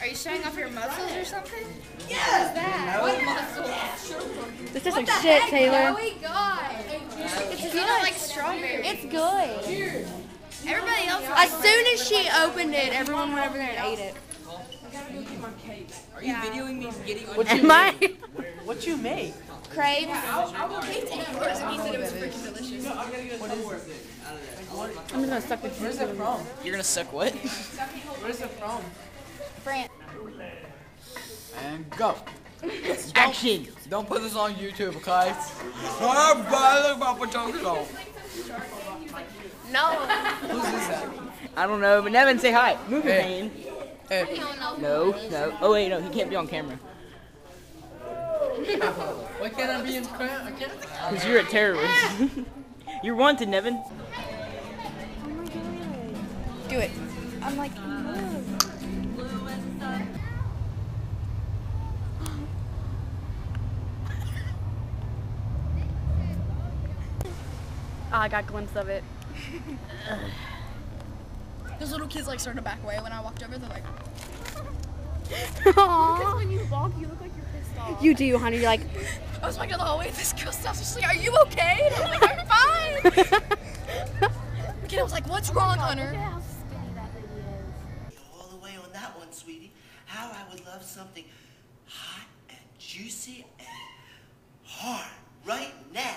Are you showing off your muscles or something? Yes! What is that? What muscles? This is some shit, Taylor. Oh my god. It's good. Like strawberry. It's good. Everybody else. As soon as she opened it, everyone went over there and ate it. Are you videoing me getting on What you make? What you make? Crepes. He said it was freaking delicious. I'm just gonna suck this. Where's it from? You're gonna suck what? Where's it from? France. And go. Action. Don't put this on YouTube, okay? Everybody look about potatoes on. No. Who's this at? I don't know, but Nevin, say hi. Move your Hey. hand. Hey. No. Oh wait, no, he can't be on camera. Why can't I be in crowd? I can't. Because you're a terrorist. You're wanted, Nevin. Do it. I'm like, I got a glimpse of it. Those little kids like started to back away when I walked over. They're like, Aww. when you walk, you look like you're pissed off. You do, honey. You're like, I was walking down the hallway. This girl stops. She's like, "Are you okay?" And I'm like, "I'm fine." The kid was like, "What's wrong, Hunter?" All the way on that one, sweetie. How I would love something hot and juicy and hard right now.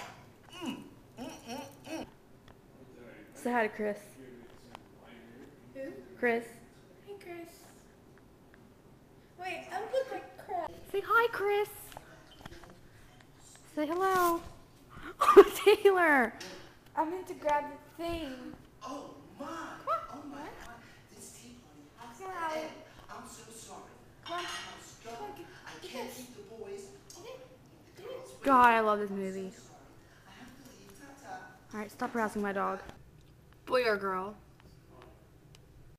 say hi to Chris. Who? Chris. Hey, Chris. Wait, I look like Chris. Say hi, Chris. Say hello. Oh, Taylor. I meant to grab the thing. Oh my! Oh my God! This tea party. I'm so sorry. Come on. I'm stuck. I can't keep the boys. The girls. God, I love this movie. I have to leave. Ta-ta. All right, stop harassing my dog. Boy or girl?